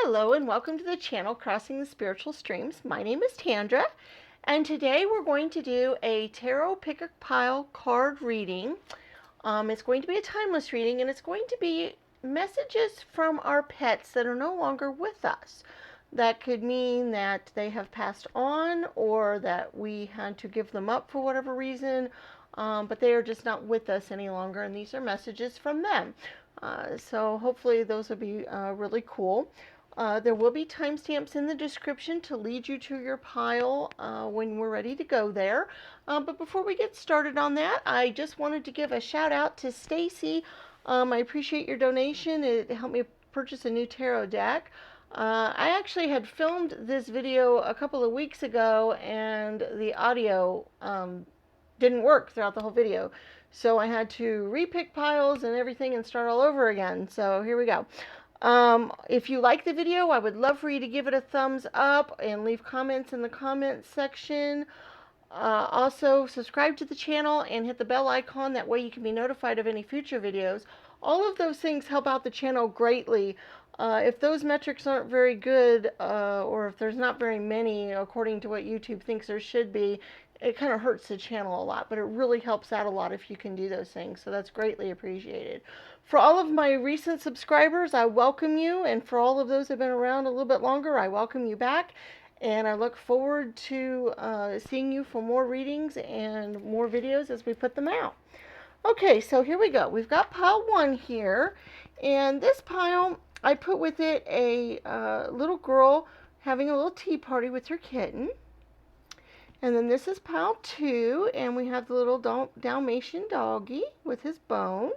Hello and welcome to the channel Crossing the Spiritual Streams. My name is Tandra, and today we're going to do a tarot pick a pile card reading. It's going to be a timeless reading, and it's going to be messages from our pets that are no longer with us. That could mean that they have passed on, or that we had to give them up for whatever reason, but they are just not with us any longer, and these are messages from them. So hopefully those will be really cool. There will be timestamps in the description to lead you to your pile when we're ready to go there. But before we get started on that, I just wanted to give a shout out to Stacy. I appreciate your donation. It helped me purchase a new tarot deck. I actually had filmed this video a couple of weeks ago, and the audio didn't work throughout the whole video. So I had to repick piles and everything and start all over again. So here we go. If you like the video, I would love for you to give it a thumbs up and leave comments in the comments section. Also, subscribe to the channel and hit the bell icon. That way you can be notified of any future videos. All of those things help out the channel greatly. If those metrics aren't very good, or if there's not very many according to what YouTube thinks there should be, it kind of hurts the channel a lot, but it really helps out a lot if you can do those things. So that's greatly appreciated. For all of my recent subscribers, I welcome you. And for all of those who have been around a little bit longer, I welcome you back. And I look forward to seeing you for more readings and more videos as we put them out. Okay, so here we go. We've got pile 1 here. And this pile, I put with it a little girl having a little tea party with her kitten. And then this is pile 2, and we have the little Dalmatian doggy with his bone.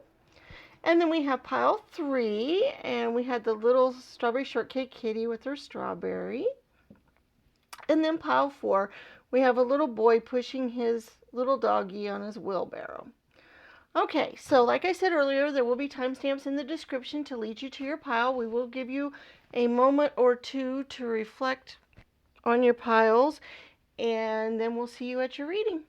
And then we have pile 3, and we had the little strawberry shortcake kitty with her strawberry. And then pile 4, we have a little boy pushing his little doggy on his wheelbarrow. Okay, so like I said earlier, there will be timestamps in the description to lead you to your pile. We will give you a moment or two to reflect on your piles, and then we'll see you at your reading.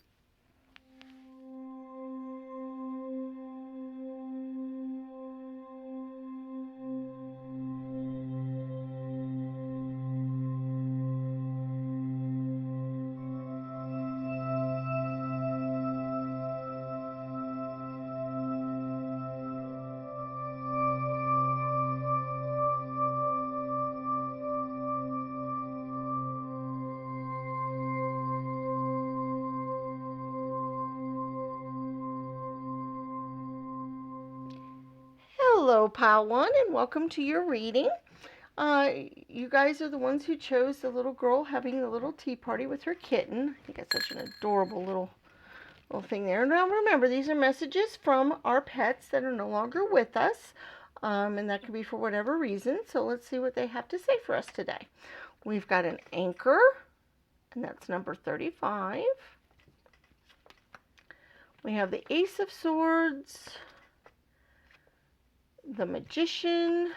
Hello, pile 1, and welcome to your reading. You guys are the ones who chose the little girl having a little tea party with her kitten. I think that's such an adorable little thing there. Now remember, these are messages from our pets that are no longer with us, and that could be for whatever reason. So let's see what they have to say for us today. We've got an anchor, and that's number 35. We have the Ace of Swords, the Magician,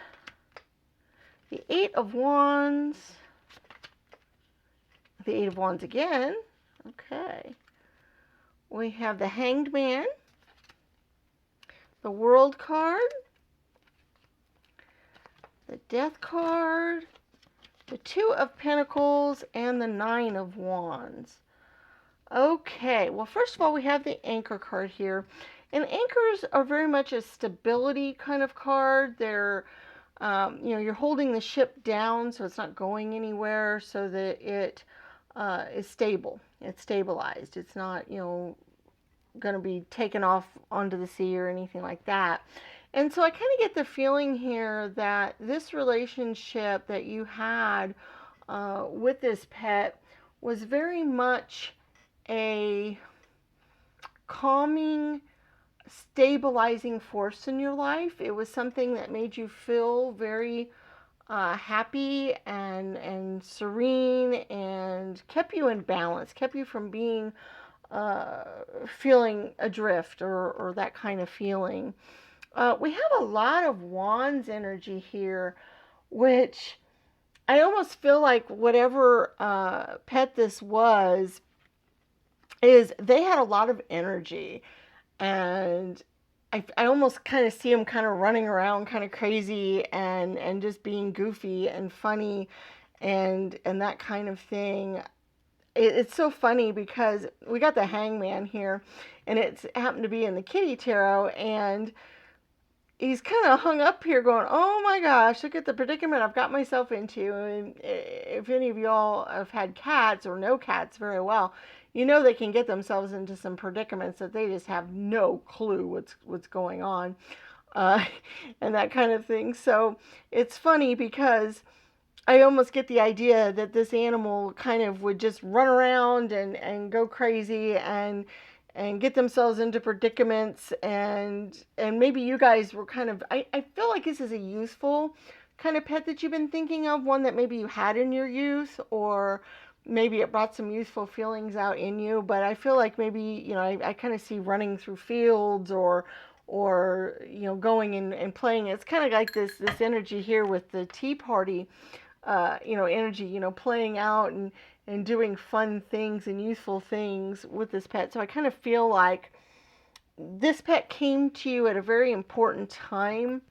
the 8 of Wands, the 8 of Wands again. Okay. We have the Hanged Man, the World card, the Death card, the 2 of Pentacles, and the 9 of Wands. Okay, well, first of all, we have the Anchor card here. And anchors are very much a stability kind of card. They're, you're holding the ship down so it's not going anywhere, so that it is stable. It's stabilized. It's not, going to be taken off onto the sea or anything like that. And so I kind of get the feeling here that this relationship that you had with this pet was very much a calming, stabilizing force in your life. It was something that made you feel very happy and serene, and kept you in balance, kept you from being feeling adrift or that kind of feeling. We have a lot of Wands energy here, which I almost feel like whatever pet this was, is they had a lot of energy. And I almost kind of see him kind of running around kind of crazy and just being goofy and funny and that kind of thing. It's so funny because we got the hangman here, and it's happened to be in the kitty tarot, and he's kind of hung up here going, oh my gosh, look at the predicament I've got myself into. And if any of y'all have had cats or know cats very well, you know they can get themselves into some predicaments that they just have no clue what's going on, uh, and that kind of thing. So it's funny because I almost get the idea that this animal kind of would just run around and go crazy and get themselves into predicaments, and maybe you guys were kind of, I feel like this is a youthful kind of pet that you've been thinking of, one that maybe you had in your youth, or maybe it brought some youthful feelings out in you. But I feel like maybe, I kind of see running through fields, or going and playing. It's kind of like this energy here with the tea party, energy, playing out and doing fun things and useful things with this pet. So I kind of feel like this pet came to you at a very important time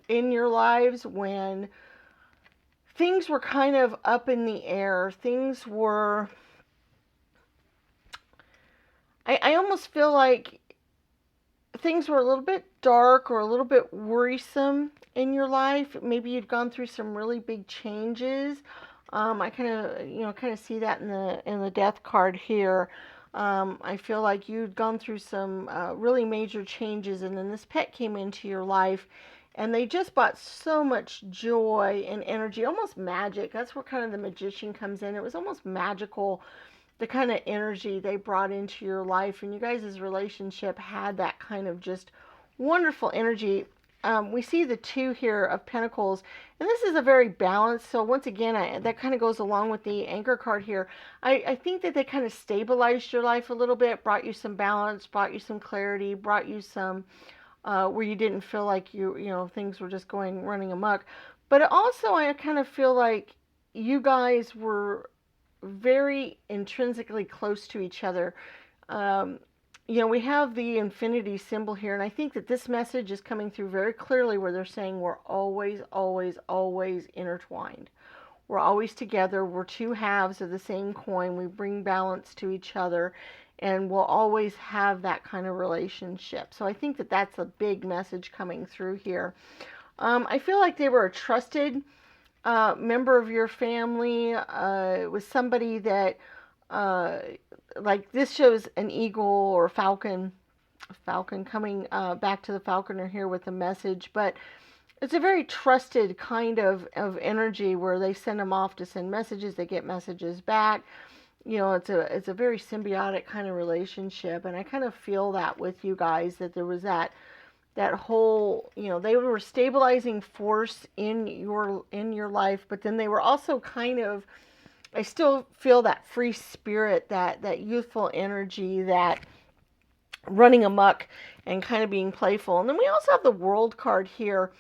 in your lives when things were kind of up in the air. Things were, I almost feel like things were a little bit dark or a little bit worrisome in your life. Maybe you'd gone through some really big changes. I kind of see that in the death card here. I feel like you'd gone through some really major changes, and then this pet came into your life, and they just brought so much joy and energy, almost magic. That's where kind of the magician comes in. It was almost magical, the kind of energy they brought into your life, and you guys' relationship had that kind of just wonderful energy. We see the two here of Pentacles, and this is a very balanced. So once again, that kind of goes along with the Anchor card here. I think that they kind of stabilized your life a little bit, brought you some balance, brought you some clarity, brought you some where you didn't feel like things were just running amok. But also, I kind of feel like you guys were very intrinsically close to each other. Um, we have the infinity symbol here, and I think that this message is coming through very clearly where they're saying we're always, always, always intertwined. We're always together. We're two halves of the same coin. We bring balance to each other, and we'll always have that kind of relationship. So I think that that's a big message coming through here. I feel like they were a trusted member of your family. It was somebody that, like this shows an eagle or a falcon coming back to the falconer here with a message, but it's a very trusted kind of energy where they send them off to send messages, they get messages back. It's a very symbiotic kind of relationship, and I kind of feel that with you guys, that there was that whole, they were a stabilizing force in your life, but then they were also kind of, I still feel that free spirit, that youthful energy, that running amok and kind of being playful. And then we also have the World card here,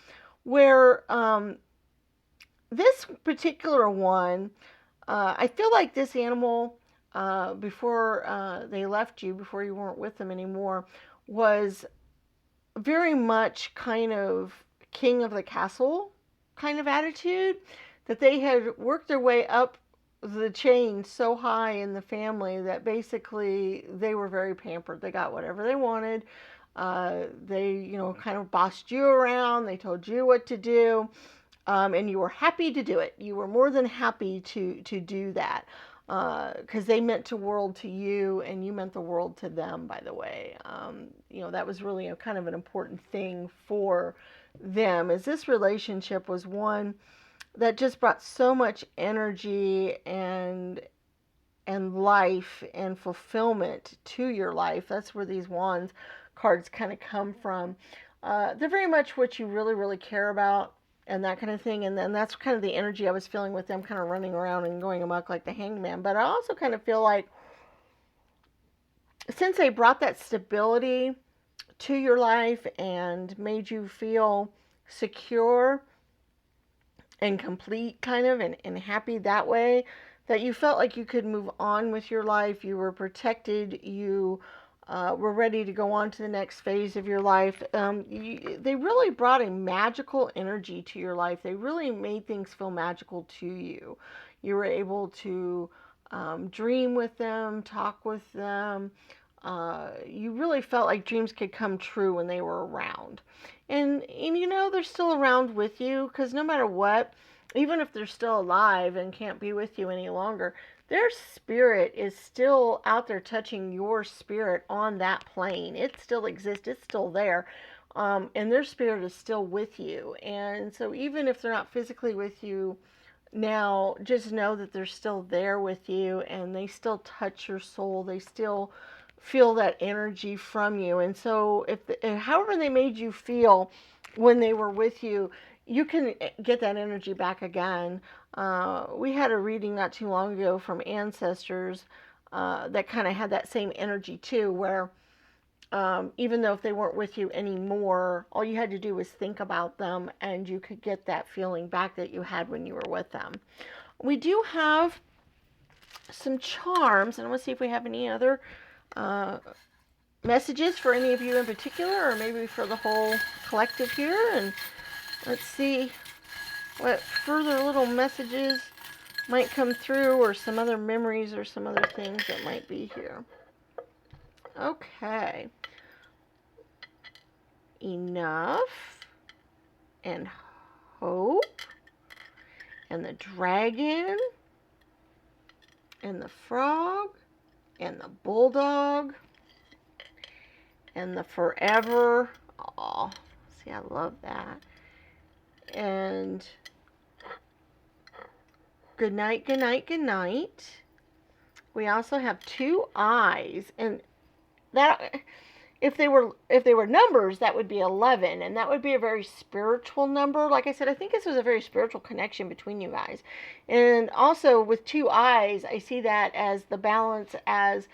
where this particular one, I feel like this animal, before they left you, before you weren't with them anymore, was very much kind of king of the castle kind of attitude, that they had worked their way up the chain so high in the family that basically they were very pampered. They got whatever they wanted. They, kind of bossed you around. They told you what to do. And you were happy to do it. You were more than happy to do that, because they meant the world to you, and you meant the world to them, by the way. That was really a kind of an important thing for them, as this relationship was one that just brought so much energy and life and fulfillment to your life. That's where these wands cards kind of come from. They're very much what you really, really care about, and that kind of thing. And then that's kind of the energy I was feeling with them kind of running around and going amok like the hangman. But I also kind of feel like since they brought that stability to your life and made you feel secure and complete kind of, and happy that way, that you felt like you could move on with your life. You were protected. You were ready to go on to the next phase of your life. They really brought a magical energy to your life. They really made things feel magical to you. You were able to dream with them, talk with them. You really felt like dreams could come true when they were around. And you know, they're still around with you because no matter what, even if they're still alive and can't be with you any longer, their spirit is still out there touching your spirit on that plane. It still exists, it's still there. And their spirit is still with you. And so, even if they're not physically with you now, just know that they're still there with you and they still touch your soul. They still feel that energy from you. And so, however they made you feel when they were with you, you can get that energy back again. We had a reading not too long ago from ancestors that kind of had that same energy too, where even though if they weren't with you anymore, all you had to do was think about them and you could get that feeling back that you had when you were with them. We do have some charms, and I want to see if we have any other uh, messages for any of you in particular, or maybe for the whole collective here. And let's see what further little messages might come through, or some other memories, or some other things that might be here. Okay. Enough and hope and the dragon and the frog and the bulldog and the forever. Oh, see, I love that. And good night, good night, good night. We also have two eyes, and that if they were numbers, that would be 11, and that would be a very spiritual number. Like I said, I think this was a very spiritual connection between you guys. And also with two eyes, I see that as the balance, as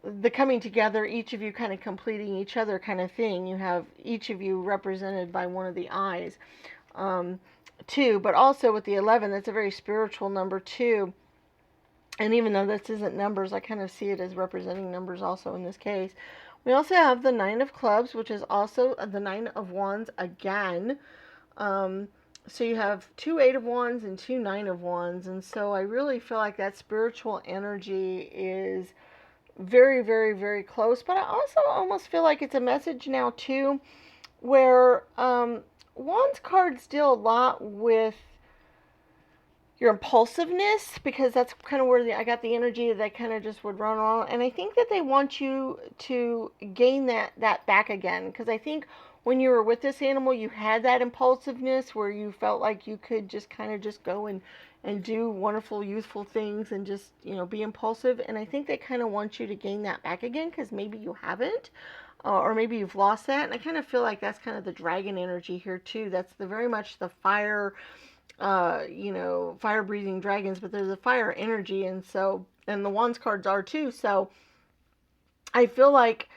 the coming together, each of you kind of completing each other kind of thing. You have each of you represented by one of the eyes. Too, but also with the 11, that's a very spiritual number too. And even though this isn't numbers, I kind of see it as representing numbers also in this case. We also have the 9 of clubs, which is also the 9 of wands again. So you have 2 8 of wands and 2 9 of wands. And so I really feel like that spiritual energy is very, very, very close. But I also almost feel like it's a message now too, where wands cards deal a lot with your impulsiveness, because that's kind of where I got the energy that kind of just would run on. And I think that they want you to gain that back again, because I think when you were with this animal, you had that impulsiveness where you felt like you could just kind of just go and do wonderful, youthful things and just, be impulsive. And I think they kind of want you to gain that back again, because maybe you haven't. Or maybe you've lost that. And I kind of feel like that's kind of the dragon energy here too. That's very much the fire, fire breathing dragons, but there's a fire energy, and the wands cards are too. So I feel like,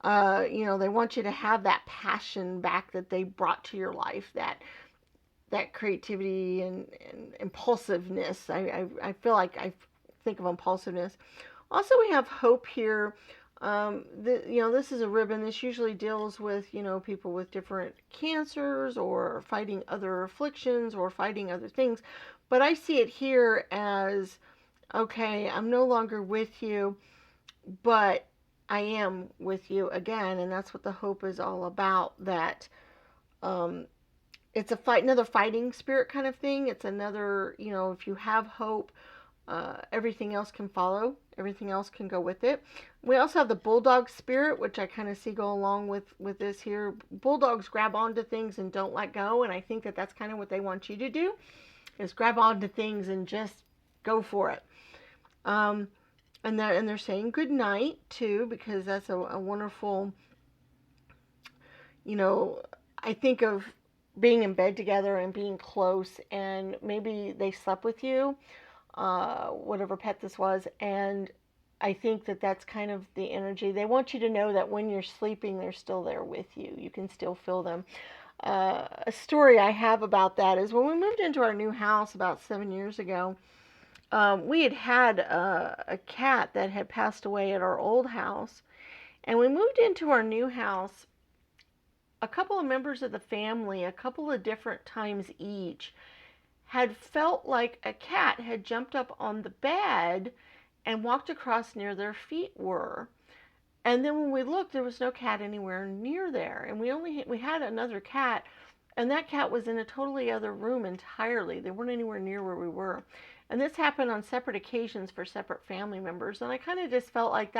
they want you to have that passion back that they brought to your life, that creativity and impulsiveness. I feel like I think of impulsiveness. Also, we have hope here. This is a ribbon. This usually deals with, people with different cancers or fighting other afflictions or fighting other things. But I see it here as, okay, I'm no longer with you, but I am with you again. And that's what the hope is all about. That it's another fighting spirit kind of thing. It's another, if you have hope, everything else can follow. Everything else can go with it. We also have the bulldog spirit, which I kind of see go along with this here. Bulldogs grab onto things and don't let go, and I think that that's kind of what they want you to do, is grab onto things and just go for it. And they're saying good night too, because that's a wonderful, I think of being in bed together and being close, and maybe they slept with you, whatever pet this was, and I think that that's kind of the energy. They want you to know that when you're sleeping, they're still there with you. You can still feel them. A story I have about that is when we moved into our new house about 7 years ago, we had a cat that had passed away at our old house, And we moved into our new house. A couple of members of the family, a couple of different times each, had felt like a cat had jumped up on the bed and walked across near their feet were. And then when we looked, there was no cat anywhere near there. And we had another cat, and that cat was in a totally other room entirely. They weren't anywhere near where we were. And this happened on separate occasions for separate family members. And I kind of just felt like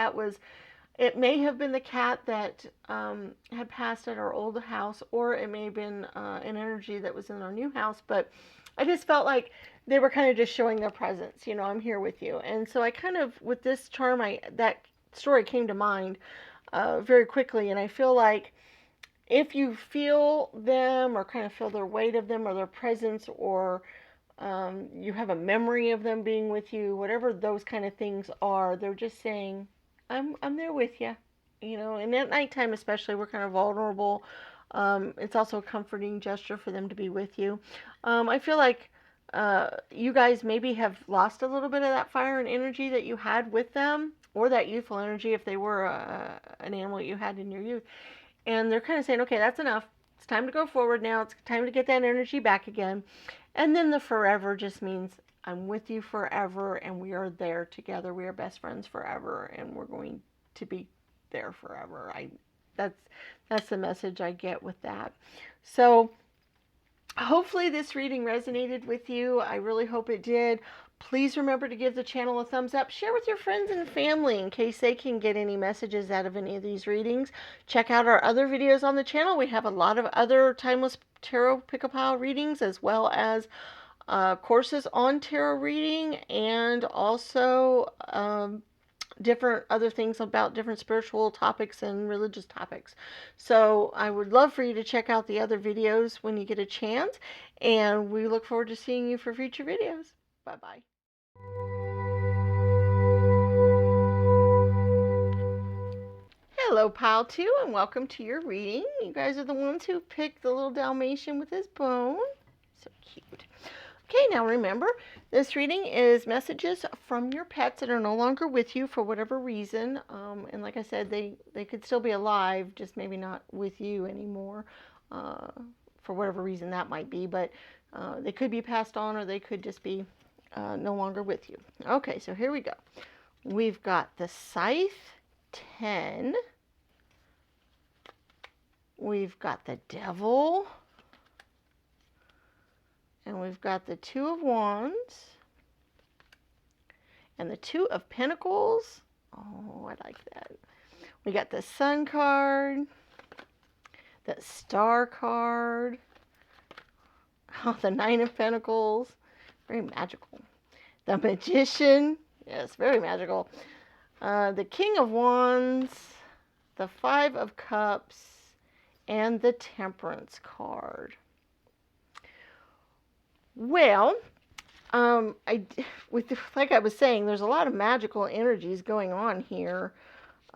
it may have been the cat that had passed at our old house, or it may have been an energy that was in our new house. But I just felt like they were kind of just showing their presence. I'm here with you. And so I kind of, with this charm, that story came to mind very quickly. And I feel like if you feel them or kind of feel their weight of them or their presence, or you have a memory of them being with you, whatever those kind of things are, they're just saying, I'm there with you. And at nighttime especially, we're kind of vulnerable. It's also a comforting gesture for them to be with you. I feel like you guys maybe have lost a little bit of that fire and energy that you had with them, or that youthful energy if they were an animal you had in your youth. And they're kind of saying, okay, that's enough. It's time to go forward now. It's time to get that energy back again. And then the forever just means I'm with you forever, and we are there together. We are best friends forever, and we're going to be there forever. That's the message I get with that. So hopefully this reading resonated with you. I really hope it did. Please remember to give the channel a thumbs up. Share with your friends and family in case they can get any messages out of any of these readings. Check out our other videos on the channel. We have a lot of other timeless tarot pick-a-pile readings, as well as courses on tarot reading, and also different other things about different spiritual topics and religious topics. So I would love for you to check out the other videos when you get a chance, and we look forward to seeing you for future videos. Bye-bye. Hello, Pile 2, and welcome to your reading. You guys are the ones who picked the little Dalmatian with his bone. So cute. Okay, now remember, this reading is messages from your pets that are no longer with you for whatever reason. And like I said, they could still be alive, just maybe not with you anymore, for whatever reason that might be. But they could be passed on, or they could just be no longer with you. Okay, so here we go. We've got the Scythe 10. We've got the Devil. And we've got the Two of Wands. And the Two of Pentacles. Oh, I like that. We got the Sun card. The Star card. Oh, the Nine of Pentacles. Very magical. The Magician. Yes, very magical. The King of Wands. The Five of Cups. And the Temperance card. Well, like I was saying, there's a lot of magical energies going on here.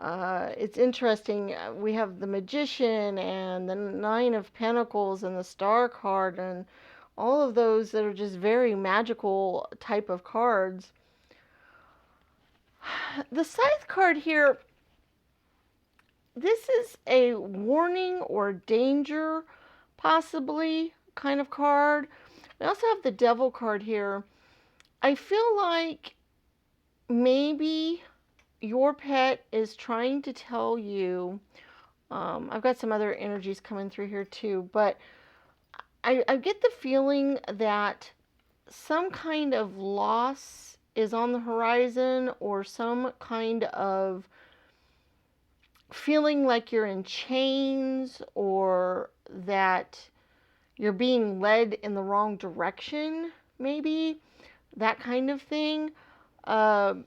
It's interesting. We have the Magician and the Nine of Pentacles and the Star card, and all of those that are just very magical type of cards. The Scythe card here, this is a warning or danger, possibly, kind of card. We also have the Devil card here. I feel like maybe your pet is trying to tell you, I've got some other energies coming through here too, but I get the feeling that some kind of loss is on the horizon, or some kind of feeling like you're in chains, or that you're being led in the wrong direction, maybe, that kind of thing. I'm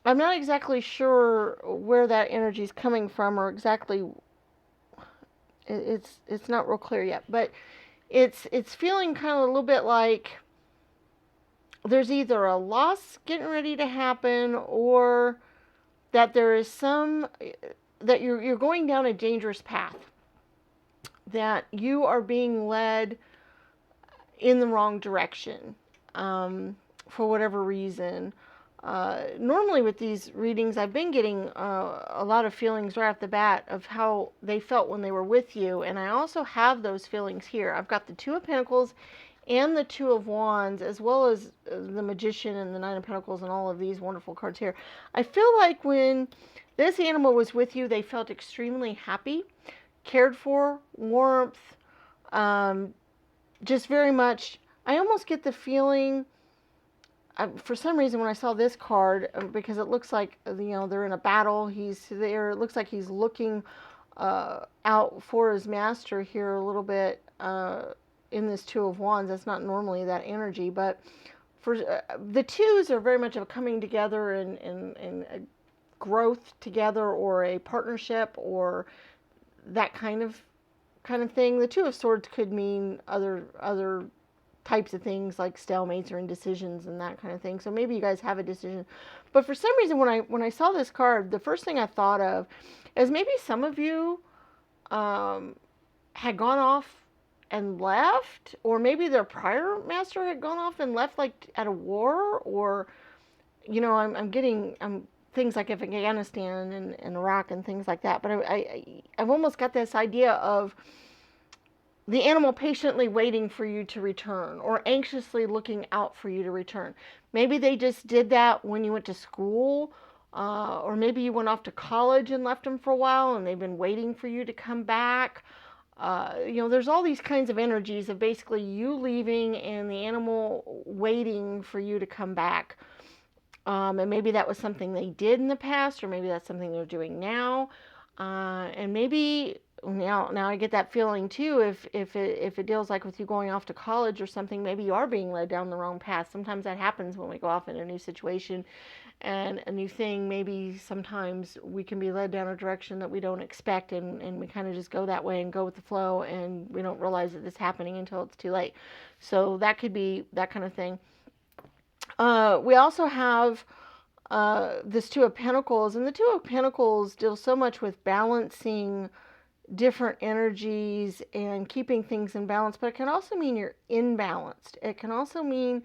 not exactly sure where that energy is coming from, or exactly, it's not real clear yet, but it's feeling kind of a little bit like there's either a loss getting ready to happen, or that there is that you're going down a dangerous path, that you are being led in the wrong direction, for whatever reason. Normally with these readings, I've been getting a lot of feelings right off the bat of how they felt when they were with you, and I also have those feelings here. I've got the Two of Pentacles and the Two of Wands, as well as the Magician and the Nine of Pentacles and all of these wonderful cards here. I feel like when this animal was with you, they felt extremely happy, cared for, warmth, um, just very much. I almost get the feeling, for some reason, when I saw this card, because it looks like, they're in a battle, he's there, it looks like he's looking out for his master here a little bit in this Two of Wands. That's not normally that energy, but for the twos are very much of coming together and a growth together, or a partnership, or that kind of thing. The Two of Swords could mean other types of things like stalemates or indecisions and that kind of thing. So maybe you guys have a decision. But for some reason, when I saw this card, the first thing I thought of is maybe some of you had gone off and left, or maybe their prior master had gone off and left, like at a war, or I'm getting things like Afghanistan and Iraq and things like that. But I've almost got this idea of the animal patiently waiting for you to return, or anxiously looking out for you to return. Maybe they just did that when you went to school, or maybe you went off to college and left them for a while and they've been waiting for you to come back. There's all these kinds of energies of basically you leaving and the animal waiting for you to come back. And maybe that was something they did in the past, or maybe that's something they're doing now. And maybe now I get that feeling too, if it deals like with you going off to college or something, maybe you are being led down the wrong path. Sometimes that happens when we go off in a new situation and a new thing. Maybe sometimes we can be led down a direction that we don't expect, and we kind of just go that way and go with the flow, and we don't realize that it's happening until it's too late. So that could be that kind of thing. We also have this Two of Pentacles, and the Two of Pentacles deal so much with balancing different energies and keeping things in balance, but it can also mean you're imbalanced. It can also mean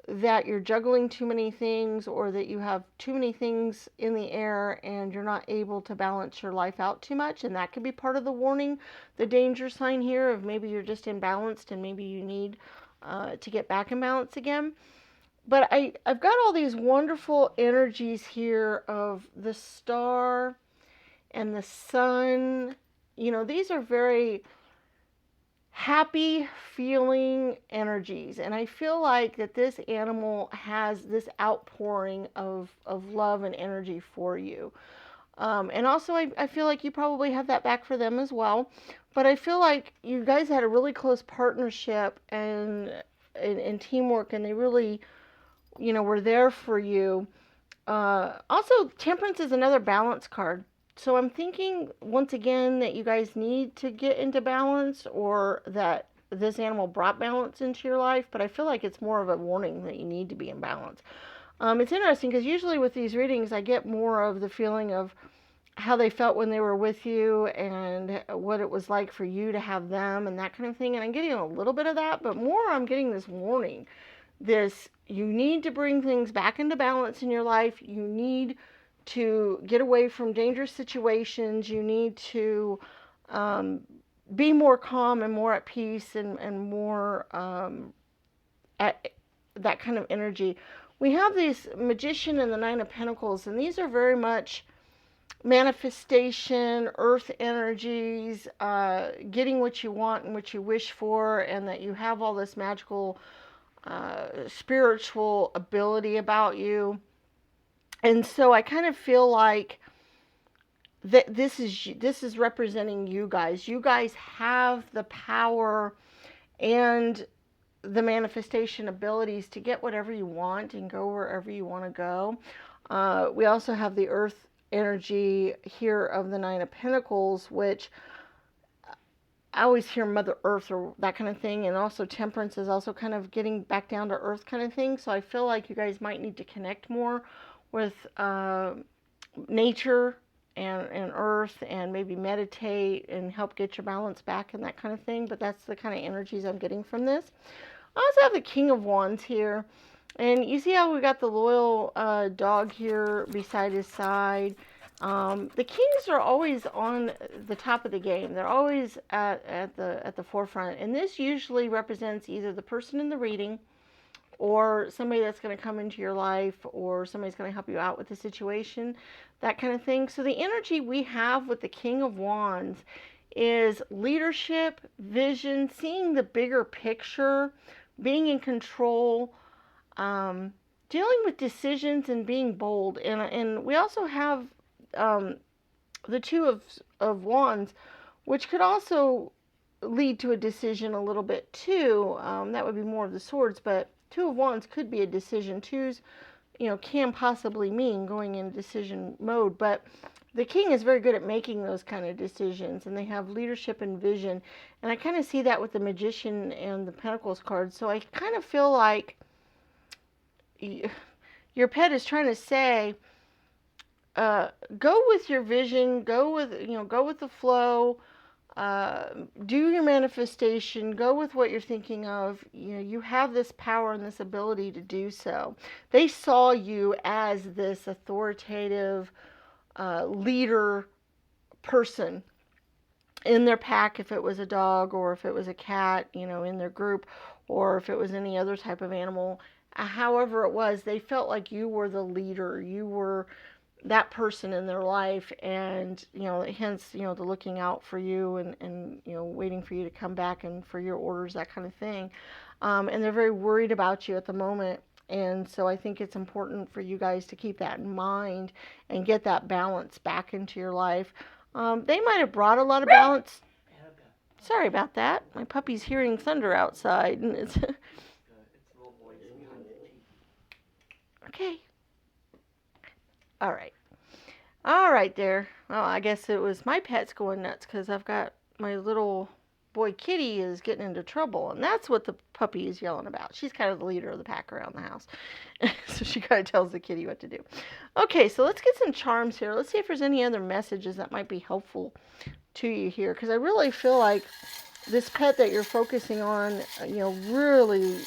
that you're juggling too many things, or that you have too many things in the air and you're not able to balance your life out too much, and that could be part of the warning, the danger sign here, of maybe you're just imbalanced and maybe you need to get back in balance again. But I've got all these wonderful energies here of the star and the sun. These are very happy feeling energies, and I feel like that this animal has this outpouring of love and energy for you. And also I feel like you probably have that back for them as well. But I feel like you guys had a really close partnership and teamwork, and they really were there for you. Also, Temperance is another balance card. So I'm thinking, once again, that you guys need to get into balance, or that this animal brought balance into your life. But I feel like it's more of a warning that you need to be in balance. It's interesting because usually with these readings, I get more of the feeling of how they felt when they were with you, and what it was like for you to have them, and that kind of thing. And I'm getting a little bit of that, but more I'm getting this warning. You need to bring things back into balance in your life. You need to get away from dangerous situations. You need to be more calm and more at peace, and more at that kind of energy. We have this Magician and the Nine of Pentacles, and these are very much manifestation, earth energies, getting what you want and what you wish for, and that you have all this magical spiritual ability about you. And so I kind of feel like that this is representing you guys. You guys have the power and the manifestation abilities to get whatever you want and go wherever you want to go. We also have the earth energy here of the Nine of Pentacles, which I always hear Mother Earth or that kind of thing. And also Temperance is also kind of getting back down to earth kind of thing. So I feel like you guys might need to connect more with nature and earth, and maybe meditate and help get your balance back and that kind of thing. But that's the kind of energies I'm getting from this. I also have the King of Wands here. And you see how we got the loyal dog here beside his side. The kings are always on the top of the game. They're always at the forefront, and this usually represents either the person in the reading, or somebody that's going to come into your life, or somebody's going to help you out with the situation, that kind of thing. So the energy we have with the King of Wands is leadership, vision, seeing the bigger picture, being in control, um, dealing with decisions and being bold. And we also have um, the Two of Wands, which could also lead to a decision a little bit too. That would be more of the swords, but Two of Wands could be a decision. Twos, can possibly mean going in decision mode, but the king is very good at making those kind of decisions, and they have leadership and vision. And I kind of see that with the Magician and the Pentacles cards. So I kind of feel like your pet is trying to say, go with your vision, go with the flow, do your manifestation, go with what you're thinking of. You have this power and this ability to do so. They saw you as this authoritative leader person in their pack, if it was a dog or if it was a cat, in their group, or if it was any other type of animal. However it was, they felt like you were the leader. You were that person in their life, and hence the looking out for you, and waiting for you to come back and for your orders, that kind of thing. And they're very worried about you at the moment, and so I think it's important for you guys to keep that in mind and get that balance back into your life. They might have brought a lot of balance. Sorry about that, my puppy's hearing thunder outside, and it's okay. All right. All right there. Well, I guess it was my pet's going nuts because I've got my little boy Kitty is getting into trouble, and that's what the puppy is yelling about. She's kind of the leader of the pack around the house. So she kind of tells the kitty what to do. Okay, so let's get some charms here. Let's see if there's any other messages that might be helpful to you here, because I really feel like this pet that you're focusing on, really,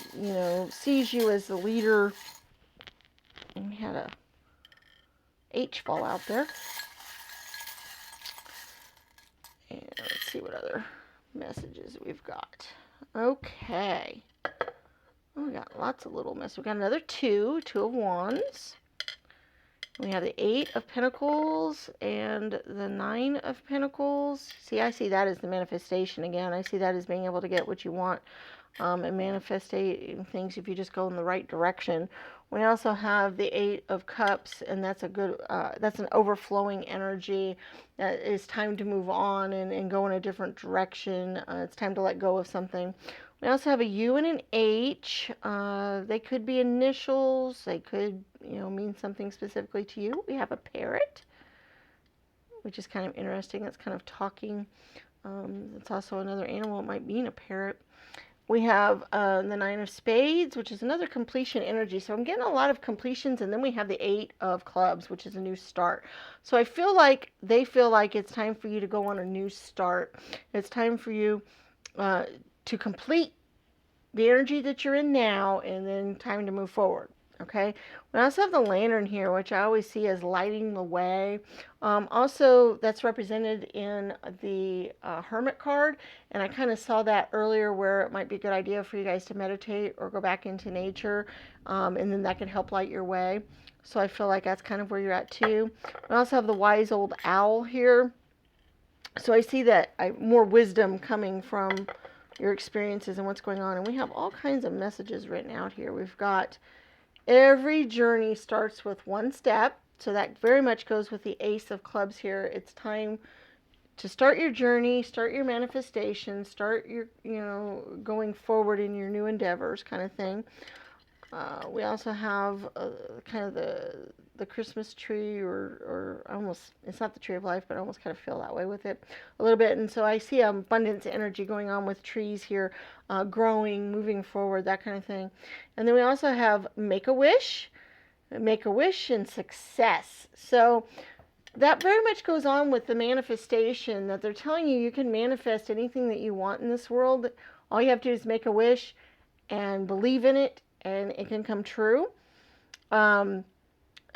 sees you as the leader. And we had a H fall out there. And let's see what other messages we've got. Okay. Oh, we got lots of little messages. We got another Two of Wands. We have the 8 of Pentacles and the 9 of Pentacles. See, I see that as the manifestation again. I see that as being able to get what you want, and manifesting things if you just go in the right direction. We also have the 8 of Cups, and that's a good, that's an overflowing energy. It's time to move on and go in a different direction. It's time to let go of something. We also have a U and an H. They could be initials. They could, mean something specifically to you. We have a parrot, which is kind of interesting. That's kind of talking. It's also another animal. It might mean a parrot. We have the 9 of Spades, which is another completion energy. So I'm getting a lot of completions. And then we have the 8 of Clubs, which is a new start. So I feel like they feel like it's time for you to go on a new start. It's time for you to complete the energy that you're in now, and then time to move forward. Okay. We also have the Lantern here, which I always see as lighting the way. Also, that's represented in the Hermit card, and I kind of saw that earlier, where it might be a good idea for you guys to meditate or go back into nature, and then that can help light your way. So I feel like that's kind of where you're at too. We also have the Wise Old Owl here. So I see that more wisdom coming from your experiences and what's going on. And we have all kinds of messages written out here. We've got every journey starts with one step. So that very much goes with the Ace of Clubs here. It's time to start your journey, start your manifestation, start your, going forward in your new endeavors kind of thing. We also have kind of the Christmas tree, or almost, it's not the tree of life, but I almost kind of feel that way with it a little bit. And so I see abundance energy going on with trees here, growing, moving forward, that kind of thing. And then we also have make a wish and success. So that very much goes on with the manifestation, that they're telling you you can manifest anything that you want in this world. All you have to do is make a wish and believe in it, and it can come true.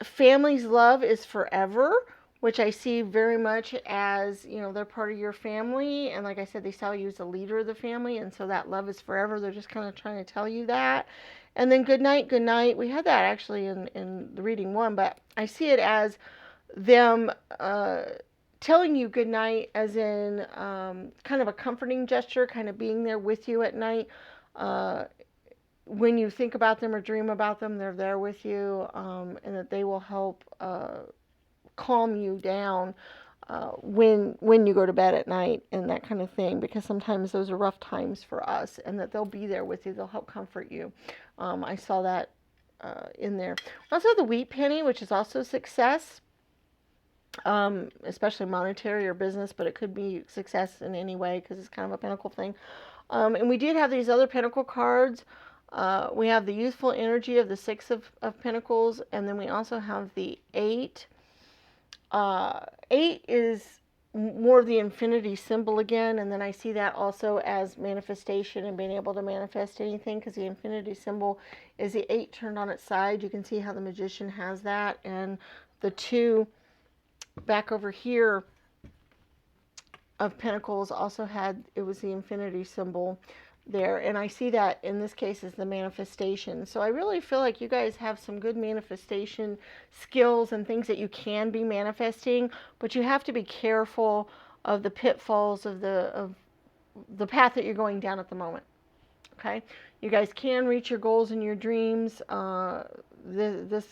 Family's love is forever, which I see very much as, they're part of your family. And like I said, they saw you as a leader of the family. And so that love is forever. They're just kind of trying to tell you that. And then good night, good night. We had that actually in the reading one, but I see it as them telling you good night, as in kind of a comforting gesture, kind of being there with you at night. When you think about them or dream about them, they're there with you, and that they will help calm you down when you go to bed at night and that kind of thing, because sometimes those are rough times for us, and that they'll be there with you. They'll help comfort you. I saw that in there. Also, the wheat penny, which is also success, especially monetary or business, but it could be success in any way because it's kind of a pentacle thing. And we did have these other pentacle cards. We have the youthful energy of the Six of Pentacles, and then we also have the Eight. Eight is more of the infinity symbol again, and then I see that also as manifestation and being able to manifest anything, because the infinity symbol is the 8 turned on its side. You can see how the magician has that, and the 2 back over here of Pentacles also had, it was the infinity symbol there, and I see that in this case is the manifestation. So I really feel like you guys have some good manifestation skills and things that you can be manifesting, but you have to be careful of the pitfalls of the path that you're going down at the moment. Okay, you guys can reach your goals and your dreams. This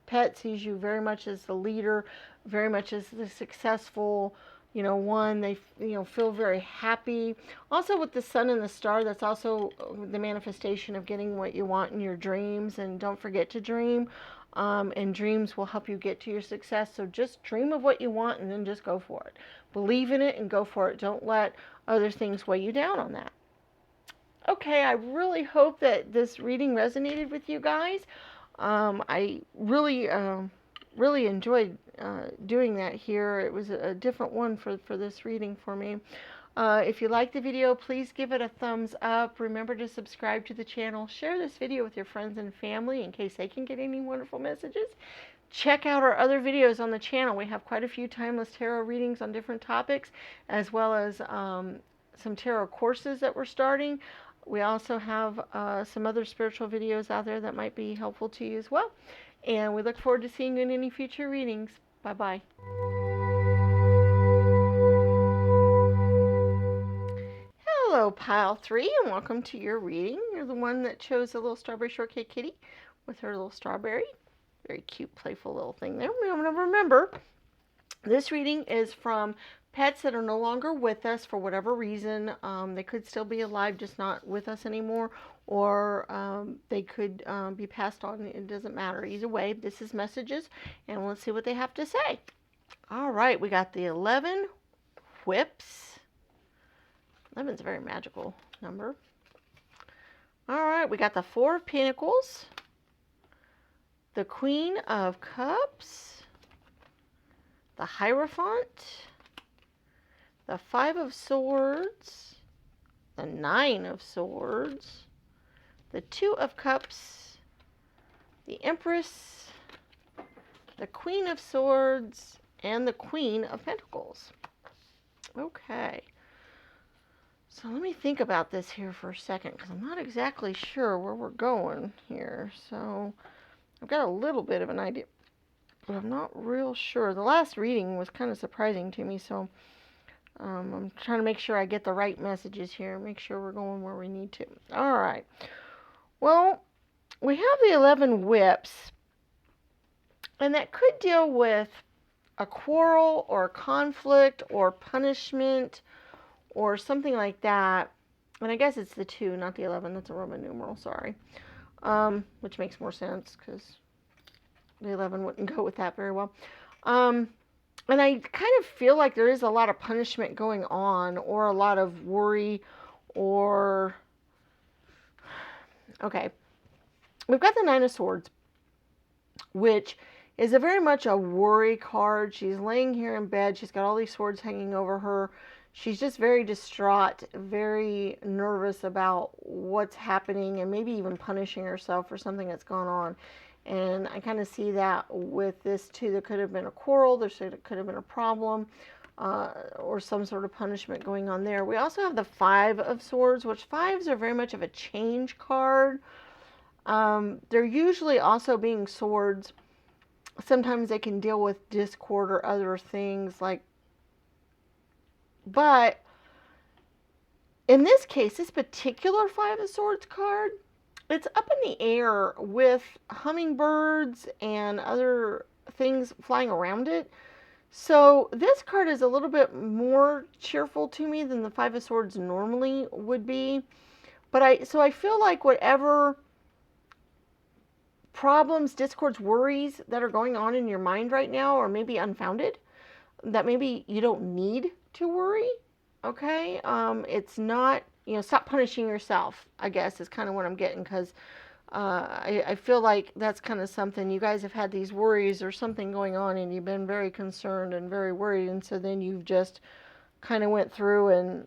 pet sees you very much as the leader, very much as the successful, one. They, feel very happy. Also with the sun and the star, that's also the manifestation of getting what you want in your dreams. And don't forget to dream. And dreams will help you get to your success. So just dream of what you want and then just go for it. Believe in it and go for it. Don't let other things weigh you down on that. Okay, I really hope that this reading resonated with you guys. I really enjoyed doing that here. It was a different one for this reading for me. If you liked the video, please give it a thumbs up. Remember to subscribe to the channel. Share this video with your friends and family in case they can get any wonderful messages. Check out our other videos on the channel. We have quite a few timeless tarot readings on different topics, as well as some tarot courses that we're starting. We also have some other spiritual videos out there that might be helpful to you as well. And we look forward to seeing you in any future readings. Bye-bye. Hello, Pile 3, and welcome to your reading. You're the one that chose a little strawberry shortcake kitty with her little strawberry. Very cute, playful little thing there. Remember, this reading is from pets that are no longer with us for whatever reason. They could still be alive, just not with us anymore, or they could be passed on. It doesn't matter. Either way, this is messages, and let's see what they have to say. All right, we got the 11 whips. 11 is a very magical number. All right, we got the 4 of Pentacles, the Queen of Cups, the Hierophant, the 5 of Swords, the 9 of Swords, the 2 of Cups, the Empress, the Queen of Swords, and the Queen of Pentacles. Okay. So let me think about this here for a second, because I'm not exactly sure where we're going here. So I've got a little bit of an idea, but I'm not real sure. The last reading was kind of surprising to me, so I'm trying to make sure I get the right messages here, make sure we're going where we need to. All right. Well, we have the 11 whips, and that could deal with a quarrel or a conflict or punishment or something like that. And I guess it's the 2, not the 11. That's a Roman numeral, sorry. Which makes more sense because the 11 wouldn't go with that very well. And I kind of feel like there is a lot of punishment going on, or a lot of worry, or... Okay. We've got the 9 of Swords, which is very much a worry card. She's laying here in bed. She's got all these swords hanging over her. she's just very distraught, very nervous about what's happening, and maybe even punishing herself for something that's gone on. And I kind of see that with this too. There could have been a quarrel, there could have been a problem, or some sort of punishment going on there. We also have the Five of Swords, which fives are very much of a change card. They're usually also being swords. Sometimes they can deal with discord or other things like, but in this case, this particular Five of Swords card, it's up in the air with hummingbirds and other things flying around it. So this card is a little bit more cheerful to me than the Five of Swords normally would be. But I feel like whatever problems, discords, worries that are going on in your mind right now are maybe unfounded, that maybe you don't need to worry. Okay, it's not, stop punishing yourself, I guess, is kind of what I'm getting, because I feel like that's kind of something. You guys have had these worries or something going on, and you've been very concerned and very worried, and so then you've just kind of went through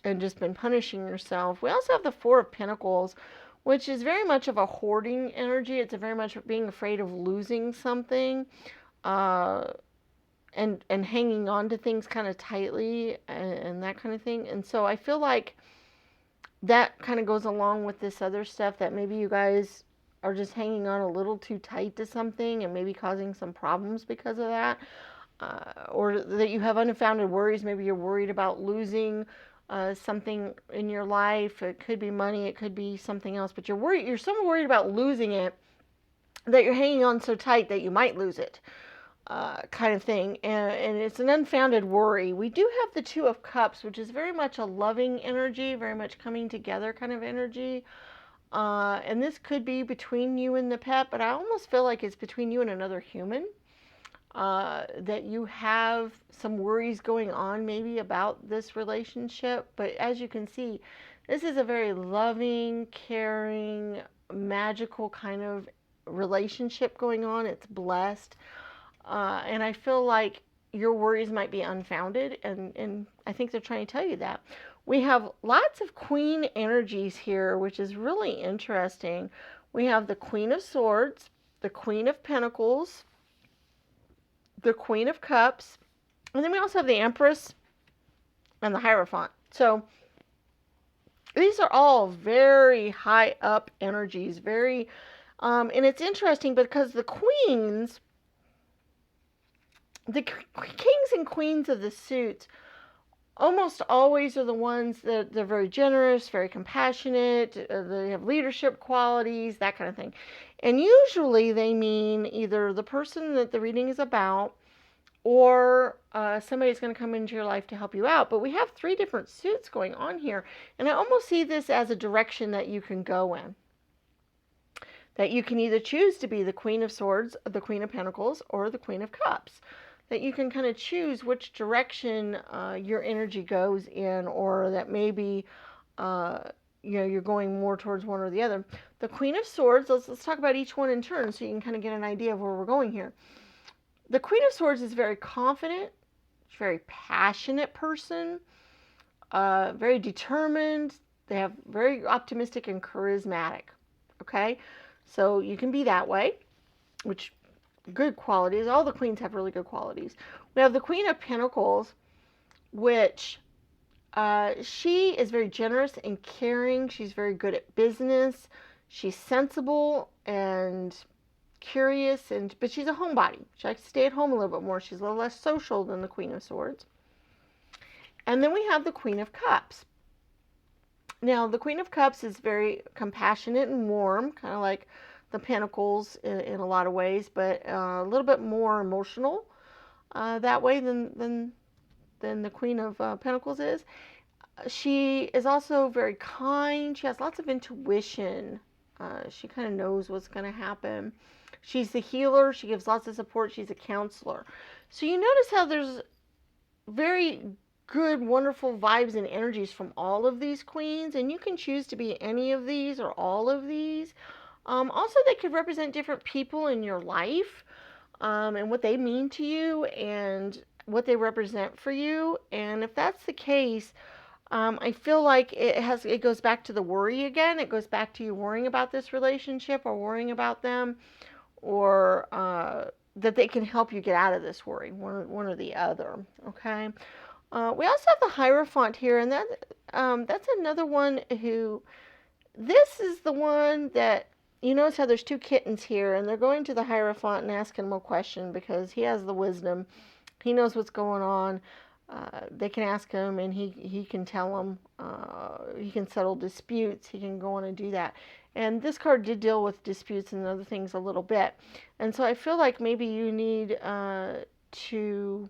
and just been punishing yourself. We also have the Four of Pentacles, which is very much of a hoarding energy. It's a very much being afraid of losing something, and hanging on to things kind of tightly, and that kind of thing. And so I feel like that kind of goes along with this other stuff, that maybe you guys are just hanging on a little too tight to something and maybe causing some problems because of that, or that you have unfounded worries. Maybe you're worried about losing something in your life. It could be money, it could be something else, but you're so worried about losing it that you're hanging on so tight that you might lose it, kind of thing. And it's an unfounded worry. We do have the Two of Cups, which is very much a loving energy, very much coming together kind of energy. And this could be between you and the pet, but I almost feel like it's between you and another human. That you have some worries going on maybe about this relationship. But as you can see, this is a very loving, caring, magical kind of relationship going on. It's blessed. And I feel like your worries might be unfounded, and I think they're trying to tell you that. We have lots of Queen energies here, which is really interesting. We have the Queen of Swords, the Queen of Pentacles, the Queen of Cups, and then we also have the Empress and the Hierophant. So these are all very high up energies, very, and it's interesting because the queens, the kings and queens of the suits almost always are the ones that they're very generous, very compassionate, they have leadership qualities, that kind of thing. And usually they mean either the person that the reading is about, or somebody's going to come into your life to help you out. But we have three different suits going on here, and I almost see this as a direction that you can go in. That you can either choose to be the Queen of Swords, the Queen of Pentacles, or the Queen of Cups. That you can kind of choose which direction your energy goes in, or that maybe you're going more towards one or the other. The Queen of Swords, let's talk about each one in turn so you can kind of get an idea of where we're going here. The Queen of Swords is very confident, very passionate person, very determined. They have very optimistic and charismatic. Okay, so you can be that way, which good qualities. All the queens have really good qualities. We have the Queen of Pentacles, which she is very generous and caring. She's very good at business. She's sensible and curious, but she's a homebody. She likes to stay at home a little bit more. She's a little less social than the Queen of Swords. And then we have the Queen of Cups. Now, the Queen of Cups is very compassionate and warm, kind of like the Pentacles in a lot of ways, but a little bit more emotional that way than the Queen of Pentacles is. She is also very kind. She has lots of intuition. She kind of knows what's going to happen. She's the healer. She gives lots of support. She's a counselor. So you notice how there's very good, wonderful vibes and energies from all of these queens, and you can choose to be any of these or all of these. Also, they could represent different people in your life, and what they mean to you, and what they represent for you. And if that's the case, I feel like it goes back to the worry again. It goes back to you worrying about this relationship or worrying about them, or that they can help you get out of this worry, one or the other. Okay. We also have the Hierophant here, and that's another one who, this is the one that, you notice how there's two kittens here, and they're going to the Hierophant and asking him a question because he has the wisdom. He knows what's going on. They can ask him, and he can tell them. He can settle disputes. He can go on and do that. And this card did deal with disputes and other things a little bit. And so I feel like maybe you need to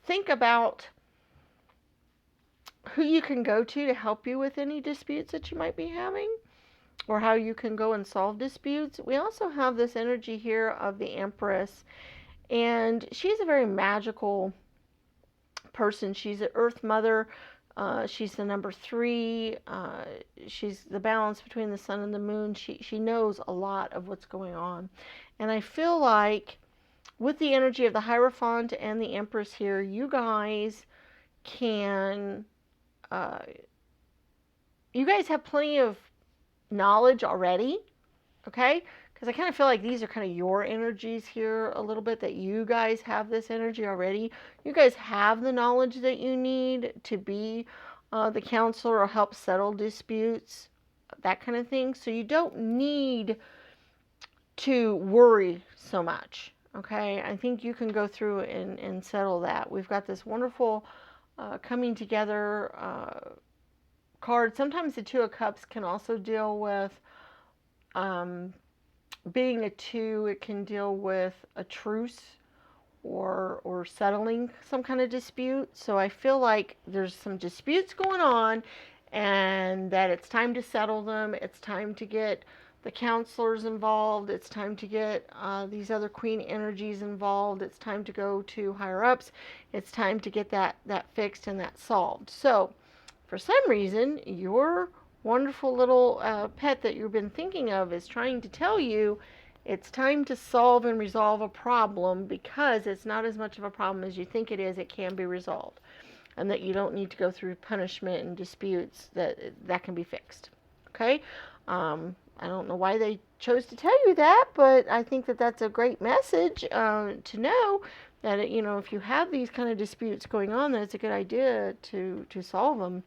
think about who you can go to help you with any disputes that you might be having, or how you can go and solve disputes. We also have this energy here of the Empress, and she's a very magical person. She's an Earth Mother. She's the number 3. She's the balance between the sun and the moon. She knows a lot of what's going on. And I feel like with the energy of the Hierophant and the Empress here, you guys can, you guys have plenty of knowledge already, okay? Because I kind of feel like these are kind of your energies here a little bit, that you guys have this energy already. You guys have the knowledge that you need to be the counselor or help settle disputes, that kind of thing. So you don't need to worry so much, okay? I think you can go through and settle that. We've got this wonderful coming together card. Sometimes the Two of Cups can also deal with being a 2. It can deal with a truce or settling some kind of dispute. So I feel like there's some disputes going on, and that it's time to settle them. It's time to get the counselors involved. It's time to get these other queen energies involved. It's time to go to higher ups. It's time to get that fixed and that solved. So for some reason, your wonderful little pet that you've been thinking of is trying to tell you it's time to solve and resolve a problem, because it's not as much of a problem as you think it is. It can be resolved, and that you don't need to go through punishment and disputes, that can be fixed. Okay? I don't know why they chose to tell you that, but I think that that's a great message to know that, if you have these kind of disputes going on, that it's a good idea to solve them.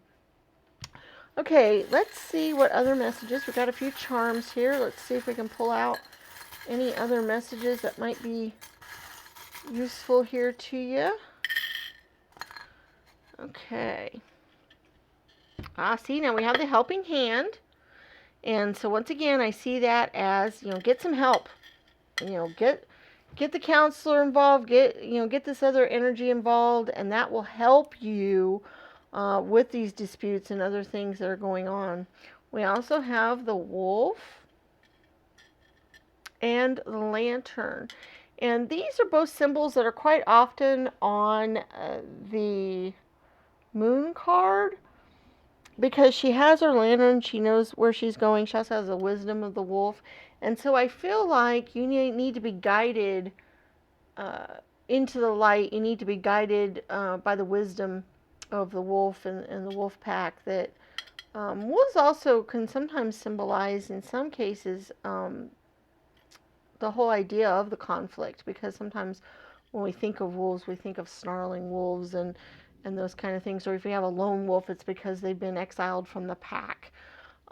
Okay, let's see what other messages. We've got a few charms here. Let's see if we can pull out any other messages that might be useful here to you. Okay. See, now we have the helping hand. And so once again, I see that as, get some help. Get the counselor involved, get this other energy involved, and that will help you with these disputes and other things that are going on. We also have the wolf and the lantern. And these are both symbols that are quite often on the moon card, because she has her lantern, she knows where she's going, she also has the wisdom of the wolf. And so I feel like you need to be guided into the light. You need to be guided by the wisdom of the wolf and the wolf pack. That wolves also can sometimes symbolize, in some cases, the whole idea of the conflict, because sometimes when we think of wolves, we think of snarling wolves and those kind of things. Or if you have a lone wolf, it's because they've been exiled from the pack.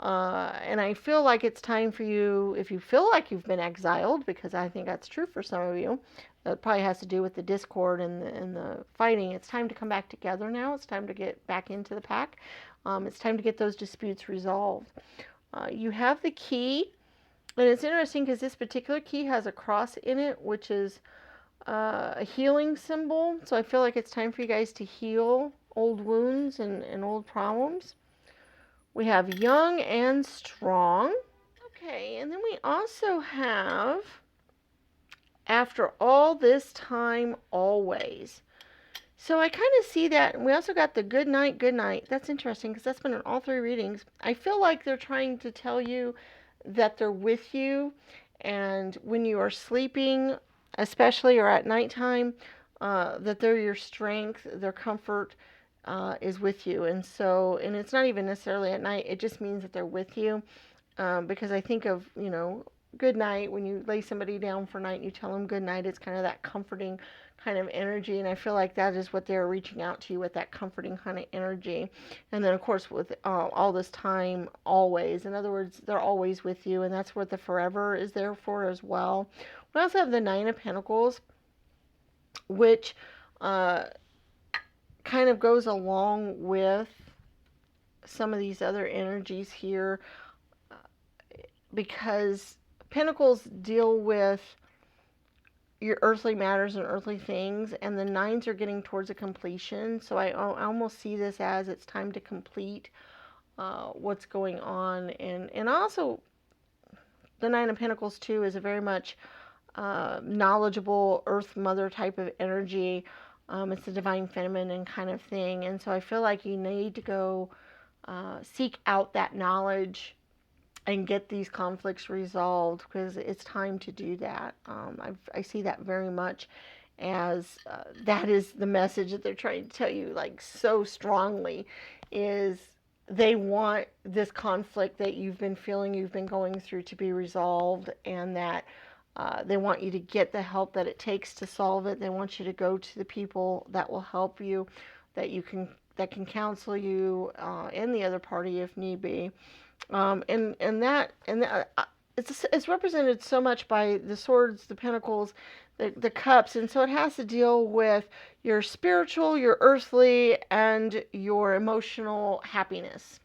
And I feel like it's time for you, if you feel like you've been exiled, because I think that's true for some of you, that probably has to do with the discord and the fighting. It's time to come back together now. It's time to get back into the pack. It's time to get those disputes resolved. You have the key, and it's interesting because this particular key has a cross in it, which is a healing symbol. So I feel like it's time for you guys to heal old wounds and old problems. We have young and strong. Okay, and then we also have after all this time, always. So I kind of see that. And we also got the good night, good night. That's interesting because that's been in all 3 readings. I feel like they're trying to tell you that they're with you. And when you are sleeping, especially, or at nighttime, that they're your strength, their comfort is with you. And so, and it's not even necessarily at night, it just means that they're with you. Because I think of, good night, when you lay somebody down for night and you tell them good night, it's kind of that comforting kind of energy. And I feel like that is what they're reaching out to you with, that comforting kind of energy. And then, of course, with all this time, always. In other words, they're always with you. And that's what the forever is there for as well. We also have the Nine of Pentacles, which kind of goes along with some of these other energies here, because Pentacles deal with your earthly matters and earthly things, and the nines are getting towards a completion. So I almost see this as it's time to complete what's going on. And also, the Nine of Pentacles too is a very much knowledgeable Earth Mother type of energy. It's a divine feminine kind of thing. And so I feel like you need to go seek out that knowledge and get these conflicts resolved, because it's time to do that. I see that very much as that is the message that they're trying to tell you, like, so strongly, is they want this conflict that you've been feeling, you've been going through, to be resolved, and that they want you to get the help that it takes to solve it. They want you to go to the people that will help you, that can counsel you and the other party if need be. It's represented so much by the swords, the pentacles, the cups, and so it has to deal with your spiritual, your earthly, and your emotional happiness.